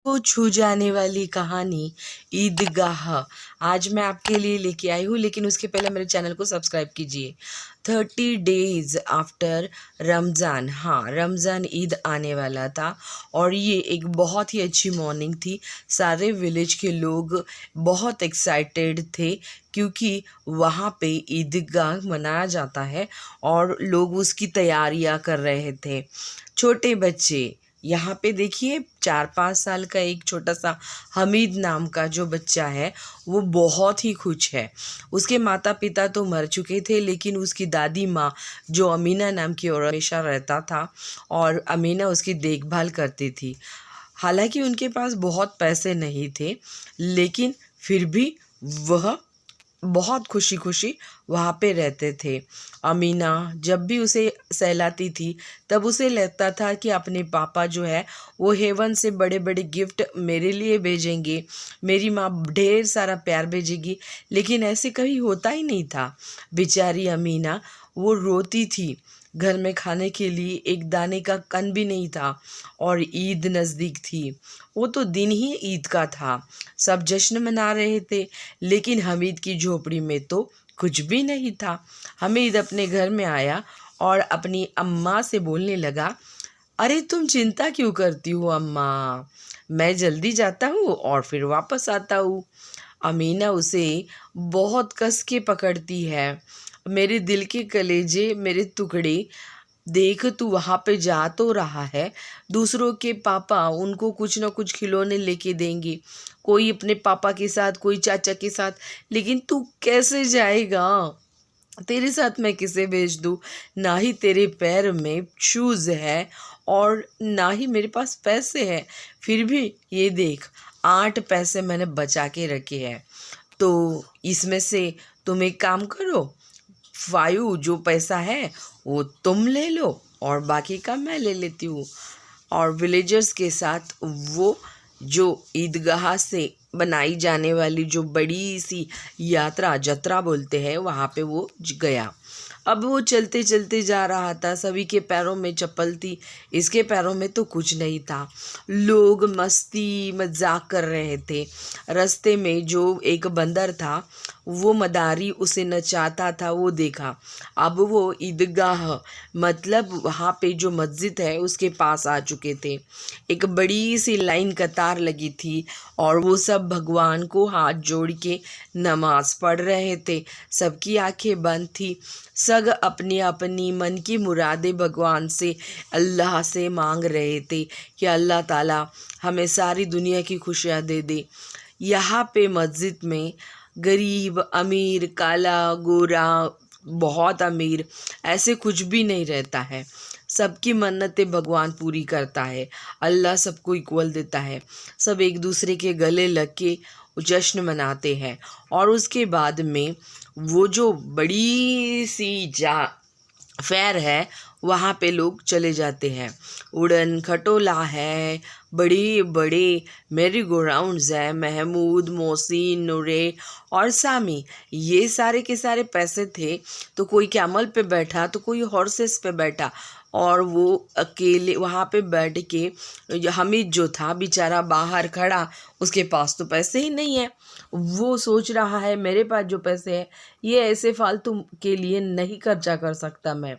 को छू जाने वाली कहानी ईदगाह आज मैं आपके लिए लेके आई हूँ, लेकिन उसके पहले मेरे चैनल को सब्सक्राइब कीजिए। 30 डेज आफ्टर रमज़ान, हाँ रमज़ान ईद आने वाला था और ये एक बहुत ही अच्छी मॉर्निंग थी। सारे विलेज के लोग बहुत एक्साइटेड थे क्योंकि वहाँ पे ईदगाह मनाया जाता है और लोग उसकी तैयारियाँ कर रहे थे। छोटे बच्चे यहाँ पे देखिए, 4-5 साल का एक छोटा सा हमीद नाम का जो बच्चा है वो बहुत ही खुश है। उसके माता पिता तो मर चुके थे, लेकिन उसकी दादी माँ जो अमीना नाम की औरत हमेशा रहता था और अमीना उसकी देखभाल करती थी। हालांकि उनके पास बहुत पैसे नहीं थे, लेकिन फिर भी वह बहुत खुशी खुशी वहाँ पे रहते थे। अमीना जब भी उसे सहलाती थी तब उसे लगता था कि अपने पापा जो है वो हेवन से बड़े बड़े गिफ्ट मेरे लिए भेजेंगे, मेरी माँ ढेर सारा प्यार भेजेगी, लेकिन ऐसे कभी होता ही नहीं था। बेचारी अमीना वो रोती थी। घर में खाने के लिए एक दाने का कन भी नहीं था और ईद नज़दीक थी। वो तो दिन ही ईद का था, सब जश्न मना रहे थे, लेकिन हमीद की झोपड़ी में तो कुछ भी नहीं था। हमीद अपने घर में आया और अपनी अम्मा से बोलने लगा, अरे तुम चिंता क्यों करती हो अम्मा, मैं जल्दी जाता हूँ और फिर वापस आता हूँ। अमीना उसे बहुत कस के पकड़ती है। मेरे दिल के कलेजे, मेरे टुकड़े, देख तू वहाँ पे जा तो रहा है, दूसरों के पापा उनको कुछ ना कुछ खिलौने लेके देंगे, कोई अपने पापा के साथ, कोई चाचा के साथ, लेकिन तू कैसे जाएगा? तेरे साथ मैं किसे भेज दूँ? ना ही तेरे पैर में शूज़ है और ना ही मेरे पास पैसे हैं। फिर भी ये देख, 8 पैसे मैंने बचा के रखे हैं, तो इसमें से तुम एक काम करो, 5 जो पैसा है वो तुम ले लो और बाकी का मैं ले लेती हूँ। और विलेजर्स के साथ वो जो ईदगाह से बनाई जाने वाली जो बड़ी सी यात्रा, जत्रा बोलते हैं, वहाँ पे वो गया। अब वो चलते चलते जा रहा था, सभी के पैरों में चप्पल थी, इसके पैरों में तो कुछ नहीं था। लोग मस्ती मजाक कर रहे थे। रास्ते में जो एक बंदर था वो मदारी उसे नचाता था, वो देखा। अब वो ईदगाह मतलब वहाँ पे जो मस्जिद है उसके पास आ चुके थे। एक बड़ी सी लाइन कतार लगी थी और वो सब भगवान को हाथ जोड़ के नमाज पढ़ रहे थे। सबकी आंखें बंद थी, सब अपनी अपनी मन की मुरादें भगवान से, अल्लाह से मांग रहे थे कि अल्लाह ताला हमें सारी दुनिया की खुशियाँ दे दे। यहाँ पे मस्जिद में गरीब, अमीर, काला, गोरा, बहुत अमीर, ऐसे कुछ भी नहीं रहता है। सबकी मन्नतें भगवान पूरी करता है, अल्लाह सबको इक्वल देता है। सब एक दूसरे के गले लग के जश्न मनाते हैं और उसके बाद में वो जो बड़ी सी फेयर है वहाँ पे लोग चले जाते हैं। उड़न खटोला है, बड़े बड़े मेरी गो राउंड्स है, महमूद, मोहसिन, नूरे और सामी, ये सारे के सारे पैसे थे। तो कोई कैमल पे बैठा तो कोई हॉर्सेस पे बैठा और वो अकेले वहाँ पे बैठ के, हमीद जो था बेचारा बाहर खड़ा, उसके पास तो पैसे ही नहीं है। वो सोच रहा है मेरे पास जो पैसे हैं ये ऐसे फालतू के लिए नहीं खर्चा कर सकता मैं।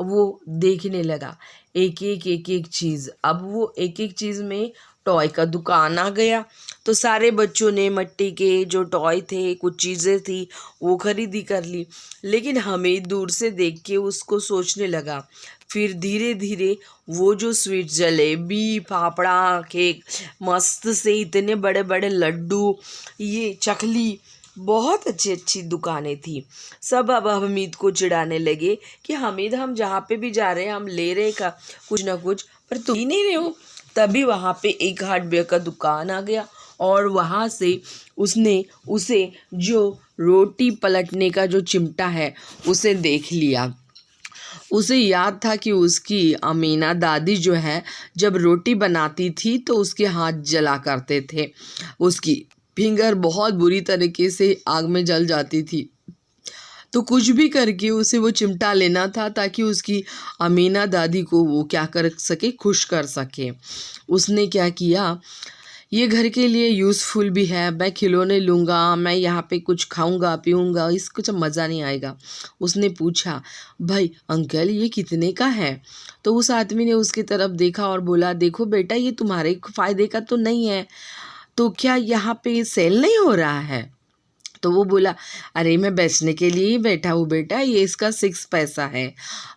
वो देखने लगा एक एक चीज़। अब वो एक एक चीज़ में टॉय का दुकान आ गया, तो सारे बच्चों ने मट्टी के जो टॉय थे, कुछ चीज़ें थी, वो खरीदी कर ली। लेकिन हमें दूर से देख के उसको सोचने लगा। फिर धीरे धीरे वो जो स्वीट, जलेबी, फाफड़ा, केक, मस्त से इतने बड़े बड़े लड्डू, ये चकली, बहुत अच्छी अच्छी दुकानें थी। सब अब हमीद को चिढ़ाने लगे कि हमीद, हम जहाँ पे भी जा रहे हैं हम ले रहे का कुछ ना कुछ, पर तुम ही नहीं रहे हो। तभी वहाँ पे एक हार्डवेयर का दुकान आ गया और वहाँ से उसने उसे जो रोटी पलटने का जो चिमटा है उसे देख लिया। उसे याद था कि उसकी अमीना दादी जो है जब रोटी बनाती थी तो उसके हाथ जला करते थे, उसकी फिंगर बहुत बुरी तरीके से आग में जल जाती थी। तो कुछ भी करके उसे वो चिमटा लेना था ताकि उसकी अमीना दादी को वो क्या कर सके, खुश कर सके। उसने क्या किया, ये घर के लिए यूज़फुल भी है, मैं खिलौने लूँगा, मैं यहाँ पे कुछ खाऊँगा पीऊँगा, इसको कुछ मज़ा नहीं आएगा। उसने पूछा, भाई अंकल ये कितने का है? तो उस आदमी ने उसकी तरफ देखा और बोला, देखो बेटा ये तुम्हारे फ़ायदे का तो नहीं है, तो क्या यहाँ पे सेल नहीं हो रहा है? तो वो बोला, अरे मैं बेचने के लिए ही बैठा हूँ बेटा, ये इसका 6 पैसा है।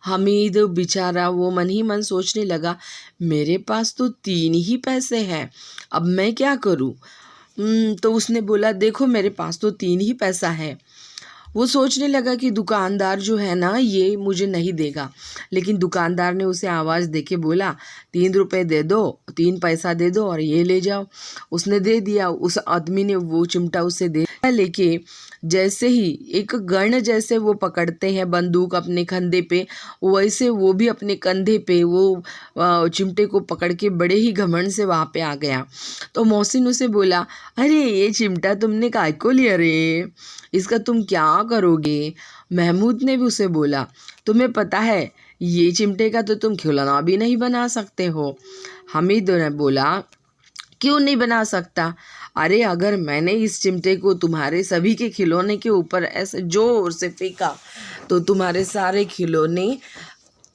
हमीद बेचारा वो मन ही मन सोचने लगा, मेरे पास तो 3 ही पैसे हैं, अब मैं क्या करूँ? तो उसने बोला, देखो मेरे पास तो 3 ही पैसा है। वो सोचने लगा कि दुकानदार जो है ना ये मुझे नहीं देगा, लेकिन दुकानदार ने उसे आवाज़ दे के बोला, 3 रुपए दे दो, 3 पैसा दे दो और ये ले जाओ। उसने दे दिया। उस आदमी ने वो चिमटा उसे दे लेके जैसे ही एक गन जैसे वो पकड़ते हैं बंदूक अपने कंधे पे, वैसे वो भी अपने कंधे पे वो चिमटे को पकड़ के बड़े ही घमंड से वहाँ पे आ गया। तो मोहसिन उसे बोला, अरे ये चिमटा तुमने काय को लिया रे, इसका तुम क्या करोगे? महमूद ने भी उसे बोला, तुम्हें पता है ये चिमटे का तो तुम खिलौना भी नहीं बना सकते हो। हमीद ने बोला, क्यों नहीं बना सकता? अरे अगर मैंने इस चिमटे को तुम्हारे सभी के खिलौने के ऊपर ऐसे जोर से फेंका तो तुम्हारे सारे खिलौने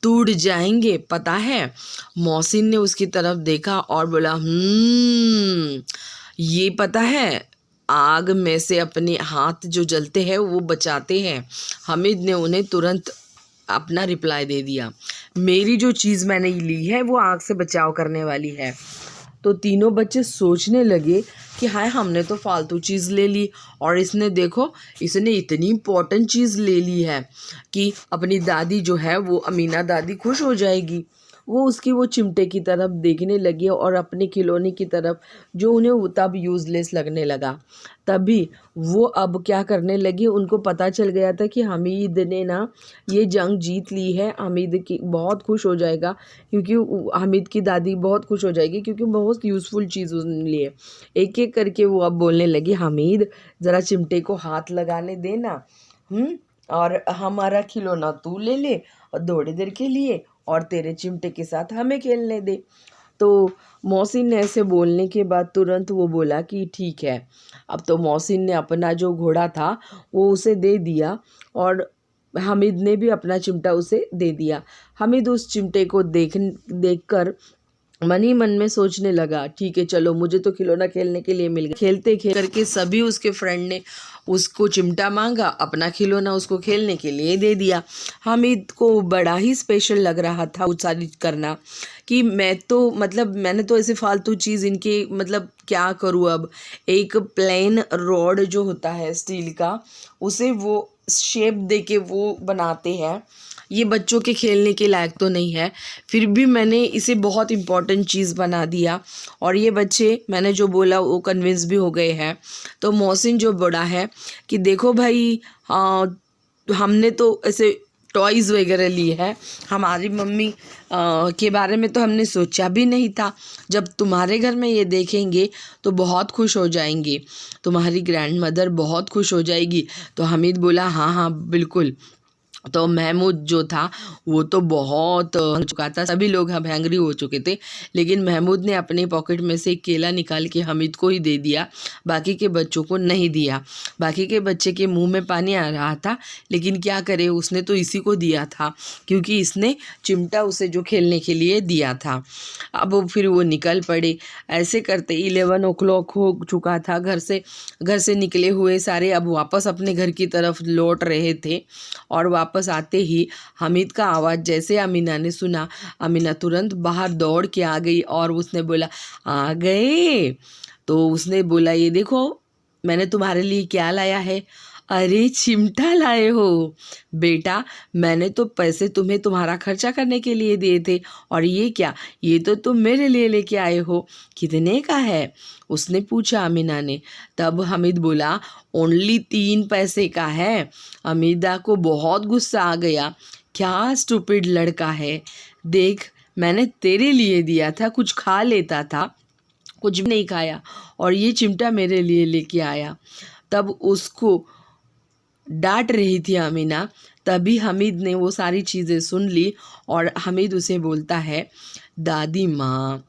टूट जाएंगे, पता है? मोहसिन ने उसकी तरफ देखा और बोला, ये पता है, आग में से अपने हाथ जो जलते हैं वो बचाते हैं। हामिद ने उन्हें तुरंत अपना रिप्लाई दे दिया, मेरी जो चीज़ मैंने ली है वो आग से बचाव करने वाली है। तो तीनों बच्चे सोचने लगे कि हाय हमने तो फालतू चीज़ ले ली और इसने देखो इसने इतनी इम्पोर्टेंट चीज़ ले ली है कि अपनी दादी जो है वो अमीना दादी खुश हो जाएगी। वो उसकी वो चिमटे की तरफ देखने लगी और अपने खिलौने की तरफ जो उन्हें तब यूज़लेस लगने लगा। तभी वो अब क्या करने लगी, उनको पता चल गया था कि हमीद ने ना ये जंग जीत ली है। हमीद की बहुत खुश हो जाएगा क्योंकि हमीद की दादी बहुत खुश हो जाएगी क्योंकि बहुत यूज़फुल चीज़ उसने ली है। एक एक करके वो अब बोलने लगी, हमीद ज़रा चिमटे को हाथ लगाने देना, और हमारा खिलौना तू ले ले और थोड़ी देर के लिए और तेरे चिमटे के साथ हमें खेलने दे। तो मोहसिन ने ऐसे बोलने के बाद तुरंत वो बोला कि ठीक है। अब तो मोहसिन ने अपना जो घोड़ा था वो उसे दे दिया और हामिद ने भी अपना चिमटा उसे दे दिया। हामिद उस चिमटे को देखकर मन ही मन में सोचने लगा, ठीक है चलो मुझे तो खिलौना खेलने के लिए मिल गया। खेलते खेल करके सभी उसके फ्रेंड ने उसको चिमटा मांगा, अपना खिलौना उसको खेलने के लिए दे दिया। हामिद को बड़ा ही स्पेशल लग रहा था उत्साहित करना कि मैंने तो ऐसे फालतू चीज़ इनके क्या करूँ अब। एक प्लेन रॉड जो होता है स्टील का, उसे वो शेप दे के वो बनाते हैं, ये बच्चों के खेलने के लायक तो नहीं है, फिर भी मैंने इसे बहुत इम्पॉर्टेंट चीज़ बना दिया और ये बच्चे मैंने जो बोला वो कन्विंस भी हो गए हैं। तो मोहसिन जो बड़ा है कि देखो भाई, हमने तो ऐसे टॉयज़ वगैरह ली है, हमारी मम्मी के बारे में तो हमने सोचा भी नहीं था। जब तुम्हारे घर में ये देखेंगे तो बहुत खुश हो जाएंगे, तुम्हारी ग्रैंड मदर बहुत खुश हो जाएगी। तो हामिद बोला, हाँ हाँ बिल्कुल। तो महमूद जो था वो तो बहुत हो चुका था, सभी लोग अब हैंग्री हो चुके थे, लेकिन महमूद ने अपने पॉकेट में से एक केला निकाल के हामिद को ही दे दिया, बाकी के बच्चों को नहीं दिया। बाकी के बच्चे के मुंह में पानी आ रहा था, लेकिन क्या करे, उसने तो इसी को दिया था क्योंकि इसने चिमटा उसे जो खेलने के लिए दिया था। अब फिर वो निकल पड़े। ऐसे करते 11 o'clock हो चुका था। घर से निकले हुए सारे अब वापस अपने घर की तरफ लौट रहे थे और वापस आते ही हामिद का आवाज़ जैसे अमीना ने सुना, अमीना तुरंत बाहर दौड़ के आ गई और उसने बोला, आ गए? तो उसने बोला, ये देखो मैंने तुम्हारे लिए क्या लाया है। अरे चिमटा लाए हो बेटा, मैंने तो पैसे तुम्हें तुम्हारा खर्चा करने के लिए दिए थे और ये क्या, ये तो तुम मेरे लिए लेके आए हो, कितने का है? उसने पूछा अमीना ने। तब हामिद बोला, ओनली 3 पैसे का है। अमीदा को बहुत गुस्सा आ गया, क्या स्टूपिड लड़का है, देख मैंने तेरे लिए दिया था, कुछ खा लेता था, कुछ भी नहीं खाया और ये चिमटा मेरे लिए लेके आया। तब उसको डांट रही थी अमीना, तभी हामिद ने वो सारी चीज़ें सुन ली और हामिद उसे बोलता है, दादी माँ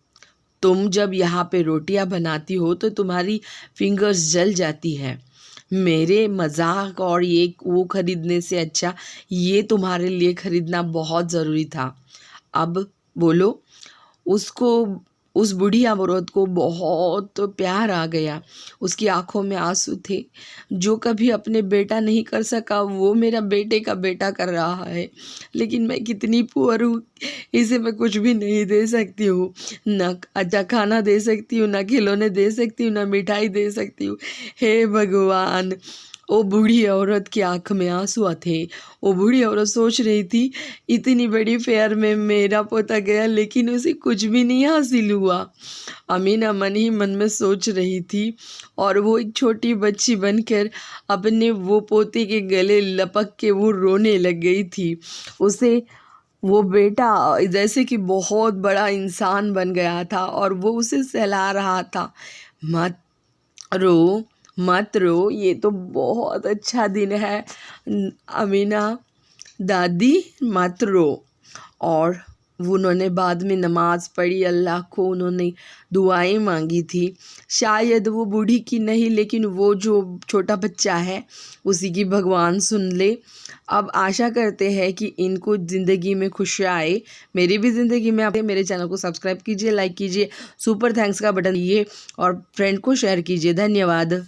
तुम जब यहाँ पे रोटियां बनाती हो तो तुम्हारी फिंगर्स जल जाती है। मेरे मजाक और ये वो खरीदने से अच्छा ये तुम्हारे लिए खरीदना बहुत ज़रूरी था। अब बोलो। उसको उस बूढ़ी औरत को बहुत प्यार आ गया। उसकी आंखों में आंसू थे। जो कभी अपने बेटा नहीं कर सका वो मेरा बेटे का बेटा कर रहा है। लेकिन मैं कितनी पुअर हूँ, इसे मैं कुछ भी नहीं दे सकती हूँ। न अच्छा खाना दे सकती हूँ, न खिलौने दे सकती हूँ, न मिठाई दे सकती हूँ। हे भगवान। वो बूढ़ी औरत की आंख में आंसू थे। वो बूढ़ी औरत सोच रही थी, इतनी बड़ी फेयर में मेरा पोता गया लेकिन उसे कुछ भी नहीं हासिल हुआ। अमीना मन ही मन में सोच रही थी और वो एक छोटी बच्ची बनकर अपने वो पोते के गले लपक के वो रोने लग गई थी। उसे वो बेटा जैसे कि बहुत बड़ा इंसान बन गया था और वो उसे सहला रहा था। मत रो, मत रो, ये तो बहुत अच्छा दिन है। अमीना दादी मत रो। और उन्होंने बाद में नमाज़ पढ़ी, अल्लाह को उन्होंने दुआएं मांगी थी। शायद वो बूढ़ी की नहीं लेकिन वो जो छोटा बच्चा है उसी की भगवान सुन ले। अब आशा करते हैं कि इनको ज़िंदगी में खुशियाँ आए, मेरी भी ज़िंदगी में। आप मेरे चैनल को सब्सक्राइब कीजिए, लाइक कीजिए, सुपर थैंक्स का बटन दीजिए और फ्रेंड को शेयर कीजिए। धन्यवाद।